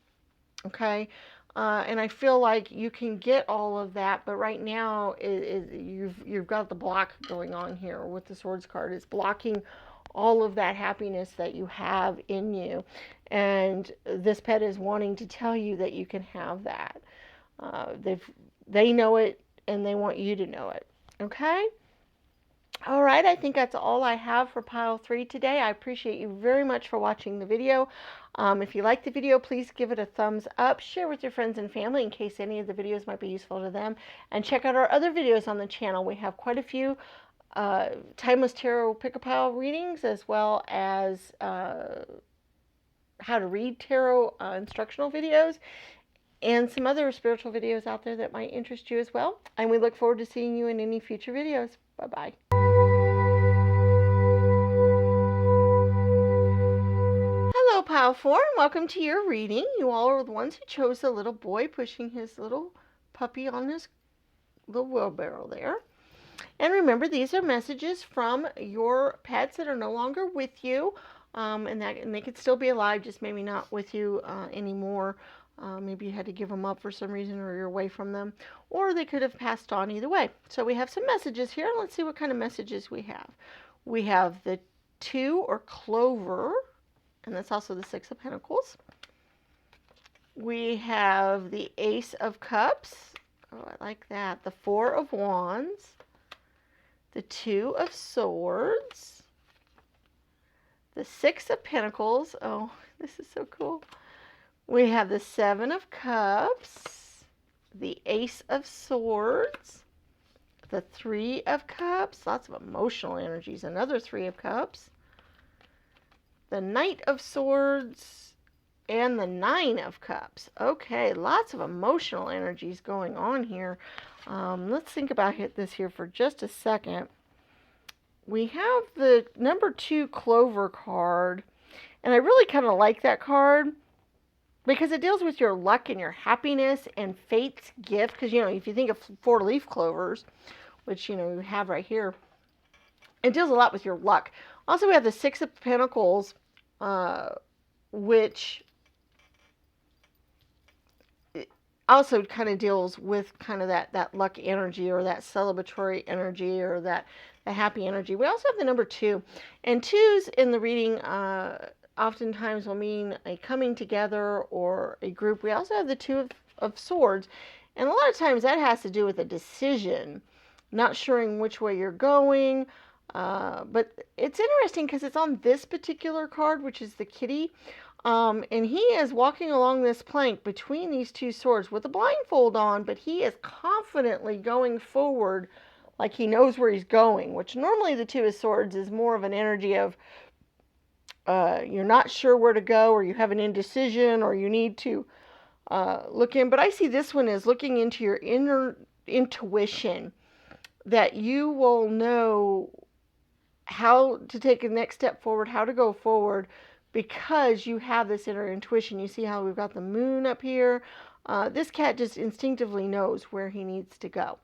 Okay, and I feel like you can get all of that, but right now you've got the block going on here with the swords card. It's blocking all of that happiness that you have in you, and this pet is wanting to tell you that you can have that. They know it, and they want you to know it. Okay. All right, I think that's all I have for pile 3 today. I appreciate you very much for watching the video. If you like the video, please give it a thumbs up. Share with your friends and family in case any of the videos might be useful to them. And check out our other videos on the channel. We have quite a few Timeless Tarot Pick-a-Pile readings, as well as how to read tarot instructional videos, and some other spiritual videos out there that might interest you as well. And we look forward to seeing you in any future videos. Bye-bye. Hello, Pile 4, and welcome to your reading. You all are the ones who chose the little boy pushing his little puppy on his little wheelbarrow there. And remember, these are messages from your pets that are no longer with you, and they could still be alive, just maybe not with you anymore. Maybe you had to give them up for some reason, or you're away from them, or they could have passed on. Either way. So we have some messages here. Let's see what kind of messages we have. We have the 2, or clover, and that's also the 6 of Pentacles. We have the Ace of Cups. Oh, I like that. The 4 of Wands. The 2 of Swords. The 6 of Pentacles. Oh, this is so cool. We have the 7 of Cups. The Ace of Swords. The 3 of Cups. Lots of emotional energies. Another 3 of Cups. The Knight of Swords. And the 9 of Cups. Okay, lots of emotional energies going on here. Let's think about this here for just a second. We have the number 2 clover card, and I really kind of like that card because it deals with your luck and your happiness and fate's gift. Because, if you think of 4-leaf clovers, which, you have right here, it deals a lot with your luck. Also, we have the 6 of Pentacles, which also kind of deals with kind of that luck energy, or that celebratory energy, or the happy energy. We also have the number 2, and 2s in the reading oftentimes will mean a coming together or a group. We also have the 2 of Swords, and a lot of times that has to do with a decision, not sure which way you're going. But it's interesting because it's on this particular card, which is the kitty. And he is walking along this plank between these 2 swords with a blindfold on, but he is confidently going forward like he knows where he's going, which normally the Two of Swords is more of an energy of you're not sure where to go, or you have an indecision, or you need to look in. But I see this one as looking into your inner intuition, that you will know how to take a next step forward, how to go forward, because you have this inner intuition. You see how we've got the moon up here? This cat just instinctively knows where he needs to go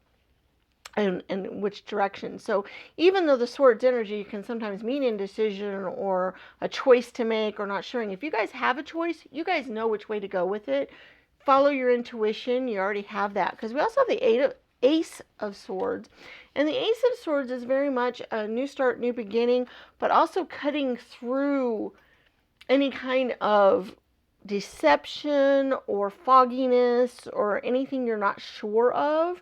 and which direction. So even though the sword's energy can sometimes mean indecision or a choice to make or not sure, if you guys have a choice, you guys know which way to go with it. Follow your intuition. You already have that. Because we also have the Ace of Swords. And the Ace of Swords is very much a new start, new beginning, but also cutting through any kind of deception or fogginess or anything you're not sure of.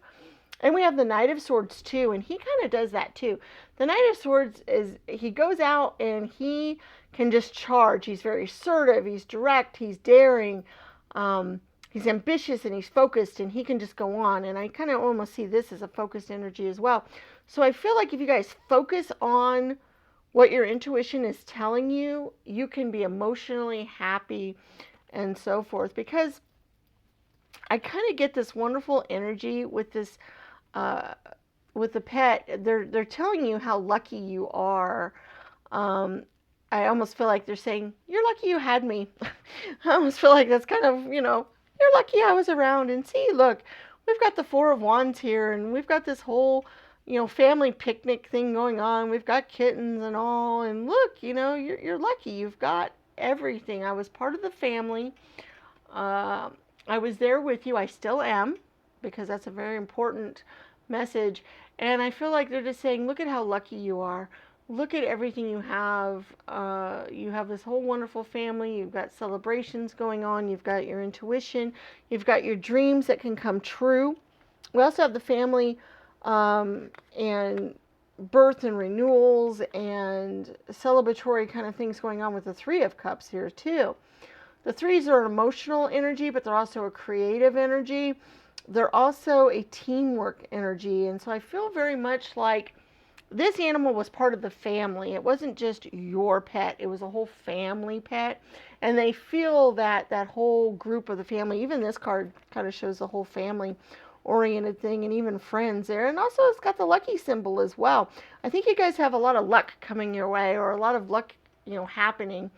And we have the Knight of Swords too, and he kind of does that too. The Knight of Swords is, he goes out and he can just charge. He's very assertive, he's direct, he's daring, he's ambitious, and he's focused, and he can just go on. And I kind of almost see this as a focused energy as well. So I feel like if you guys focus on what your intuition is telling you, you can be emotionally happy and so forth. Because I kind of get this wonderful energy with this with the pet. They're telling you how lucky you are. I almost feel like they're saying, you're lucky you had me. I almost feel like that's kind of, you're lucky I was around. And see, look, we've got the Four of Wands here, and we've got this whole, family picnic thing going on. We've got kittens and all, and look, you're lucky. You've got everything. I was part of the family. I was there with you. I still am, because that's a very important message. And I feel like they're just saying, look at how lucky you are. Look at everything you have. You have this whole wonderful family. You've got celebrations going on. You've got your intuition. You've got your dreams that can come true. We also have the family and birth and renewals and celebratory kind of things going on with the Three of Cups here too. The threes are an emotional energy, but they're also a creative energy. They're also a teamwork energy. And so I feel very much like this animal was part of the family. It wasn't just your pet. It was a whole family pet. And they feel that whole group of the family, even this card kind of shows the whole family oriented thing, and even friends there. And also it's got the lucky symbol as well. I think you guys have a lot of luck coming your way, or a lot of luck, happening.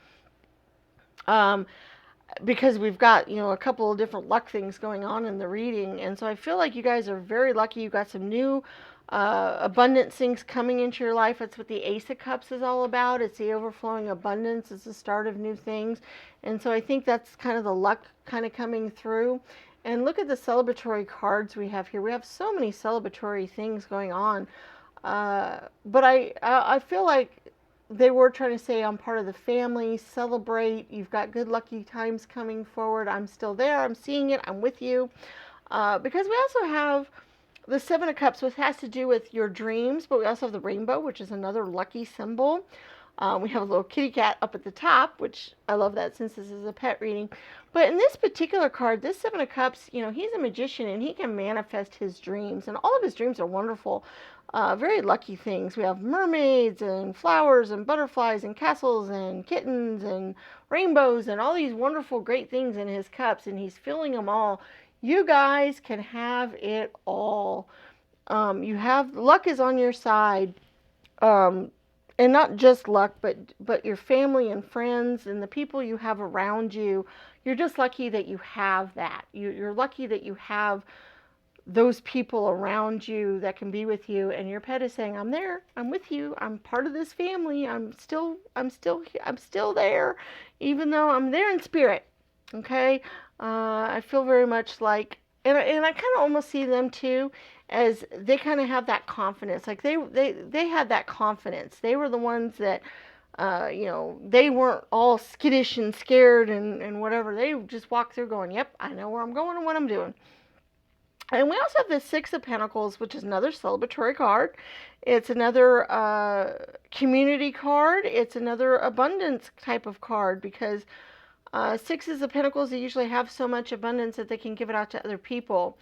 Because we've got, a couple of different luck things going on in the reading. And so I feel like you guys are very lucky. You've got some new abundance things coming into your life. That's what the Ace of Cups is all about. It's the overflowing abundance. It's the start of new things. And so I think that's kind of the luck kind of coming through. And look at the celebratory cards we have here. We have so many celebratory things going on. But I feel like they were trying to say, I'm part of the family, celebrate, you've got good lucky times coming forward, I'm still there, I'm seeing it, I'm with you. Because we also have the Seven of Cups, which has to do with your dreams, but we also have the rainbow, which is another lucky symbol. We have a little kitty cat up at the top, which I love that since this is a pet reading. But in this particular card, this Seven of Cups, he's a magician and he can manifest his dreams. And all of his dreams are wonderful, very lucky things. We have mermaids and flowers and butterflies and castles and kittens and rainbows and all these wonderful, great things in his cups. And he's filling them all. You guys can have it all. You have, luck is on your side. And not just luck, but your family and friends and the people you have around you. You're just lucky that you have that. You're lucky that you have those people around you that can be with you. And your pet is saying, I'm there. I'm with you. I'm part of this family. I'm still there, even though I'm there in spirit. Okay. I feel very much like, and I kind of almost see them too, as they kind of have that confidence. Like they had that confidence. They were the ones that, they weren't all skittish and scared and whatever. They just walked through going, yep, I know where I'm going and what I'm doing. And we also have the Six of Pentacles, which is another celebratory card. It's another community card. It's another abundance type of card, because Sixes of Pentacles, they usually have so much abundance that they can give it out to other people.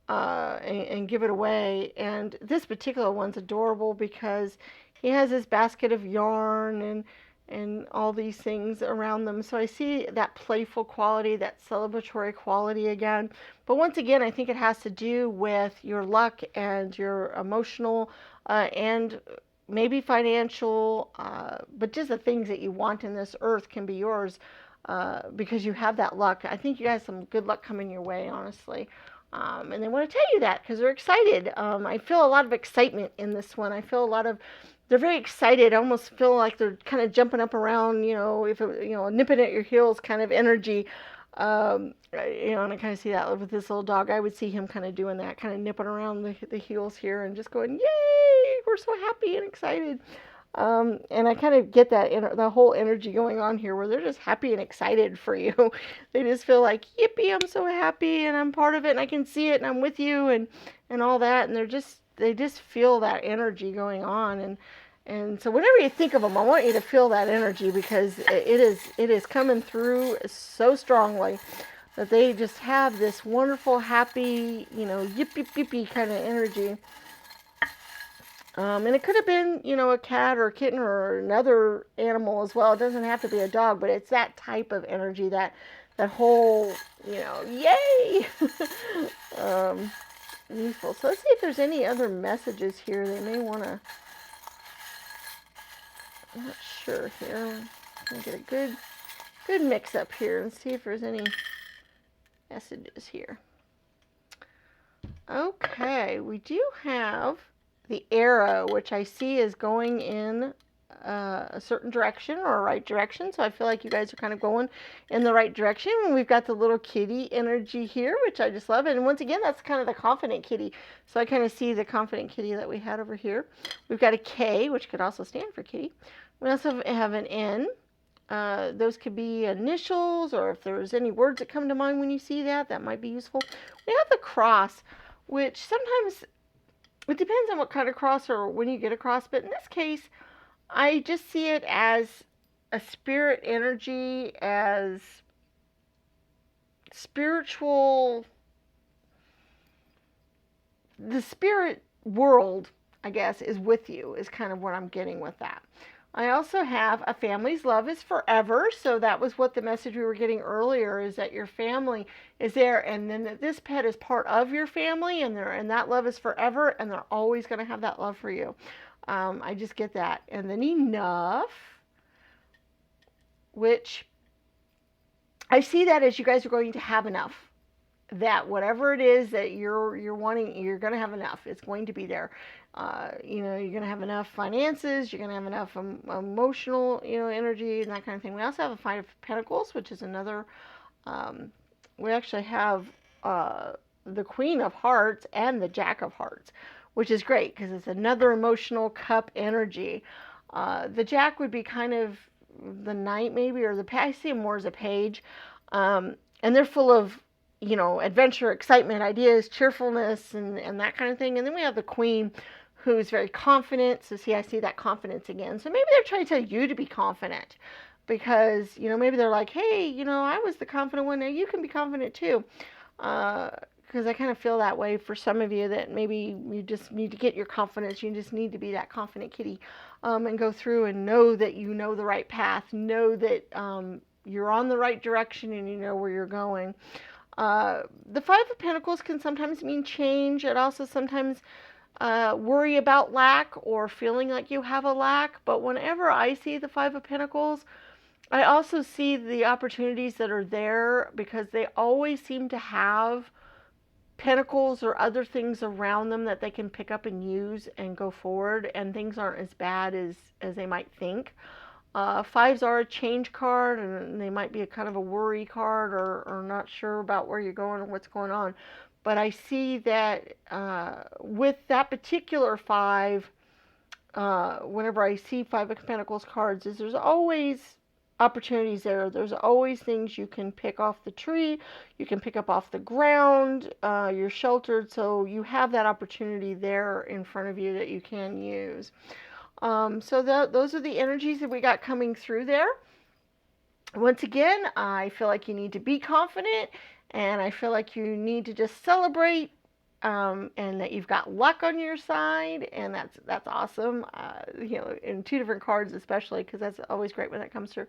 and give it away. And this particular one's adorable because he has this basket of yarn and all these things around them. So I see that playful quality, that celebratory quality again. But once again, I think it has to do with your luck and your emotional and maybe financial, but just the things that you want in this earth can be yours because you have that luck. I think you guys have some good luck coming your way, honestly. And they want to tell you that because they're excited. I feel a lot of excitement in this one. I feel a lot of, they're very excited. I almost feel like they're kind of jumping up around, if it, nipping at your heels kind of energy. And I kind of see that with this little dog. I would see him kind of doing that, kind of nipping around the heels here and just going, yay, we're so happy and excited. And I kind of get the whole energy going on here where they're just happy and excited for you. They just feel like, yippee, I'm so happy and I'm part of it and I can see it and I'm with you and all that. And they just feel that energy going on. And so whenever you think of them, I want you to feel that energy because it is coming through so strongly that they just have this wonderful, happy, yippee, yippee kind of energy. And it could have been, a cat or a kitten or another animal as well. It doesn't have to be a dog, but it's that type of energy, that whole, yay! Useful. So let's see if there's any other messages here they may want to. I'm not sure here. I'm going to get a good mix up here and see if there's any messages here. Okay, we do have the arrow, which I see is going in a certain direction or a right direction. So I feel like you guys are kind of going in the right direction. And we've got the little kitty energy here, which I just love. And once again, that's kind of the confident kitty. So I kind of see the confident kitty that we had over here. We've got a K, which could also stand for kitty. We also have an N. Those could be initials, or if there's any words that come to mind when you see that, that might be useful. We have the cross, which sometimes it depends on what kind of cross or when you get a cross, but in this case, I just see it as a spirit energy, as spiritual, the spirit world, I guess, is with you, is kind of what I'm getting with that. I also have a family's love is forever. So that was what the message we were getting earlier, is that your family is there, and then that this pet is part of your family, and that love is forever, and they're always going to have that love for you. I just get that. And then enough, which I see that as you guys are going to have enough. That whatever it is that you're wanting, you're going to have enough. It's going to be there. You're going to have enough finances. You're going to have enough emotional, energy and that kind of thing. We also have a Five of Pentacles, which is another. We actually have the Queen of Hearts and the Jack of Hearts, which is great because it's another emotional cup energy. The Jack would be kind of the knight maybe, or I see him more as a page, and they're full of adventure, excitement, ideas, cheerfulness, and that kind of thing. And then we have the Queen, who's very confident. So see, I see that confidence again. So maybe they're trying to tell you to be confident because, maybe they're like, hey, I was the confident one. Now you can be confident too. Because I kind of feel that way for some of you, that maybe you just need to get your confidence. You just need to be that confident kitty and go through and know that you know the right path. Know that you're on the right direction and you know where you're going. The Five of Pentacles can sometimes mean change. It also sometimes worry about lack or feeling like you have a lack. But whenever I see the Five of Pentacles, I also see the opportunities that are there, because they always seem to have pentacles or other things around them that they can pick up and use and go forward, and things aren't as bad as they might think. Fives are a change card, and they might be a kind of a worry card, or not sure about where you're going or what's going on. But I see that with that particular five, whenever I see Five of Pentacles cards, there's always opportunities there. There's always things you can pick off the tree, you can pick up off the ground, you're sheltered, so you have that opportunity there in front of you that you can use. So those are the energies that we got coming through there. Once again, I feel like you need to be confident, and I feel like you need to just celebrate and that you've got luck on your side, and that's awesome. In two different cards especially, because that's always great when that comes through.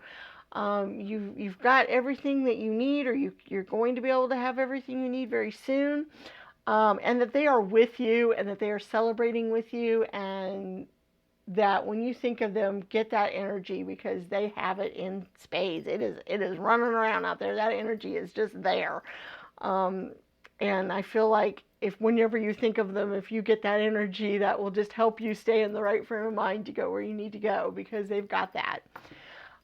You've got everything that you need, or you're going to be able to have everything you need very soon, and that they are with you, and that they are celebrating with you, and that when you think of them, get that energy because they have it in spades. It is running around out there. That energy is just there. Um, and I feel like if whenever you think of them, if you get that energy, that will just help you stay in the right frame of mind to go where you need to go because they've got that.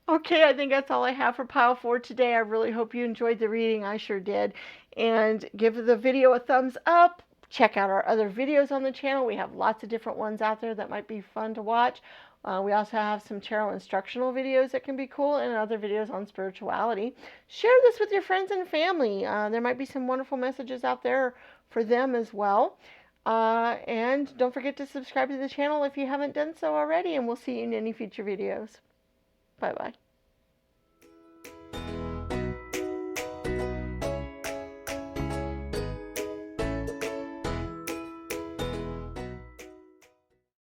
Okay, I think that's all I have for pile 4 today. I really hope you enjoyed the reading. I sure did. And give the video a thumbs up. Check out our other videos on the channel. We have lots of different ones out there that might be fun to watch. We also have some tarot instructional videos that can be cool and other videos on spirituality. Share this with your friends and family. There might be some wonderful messages out there for them as well. And don't forget to subscribe to the channel if you haven't done so already, and we'll see you in any future videos. Bye-bye.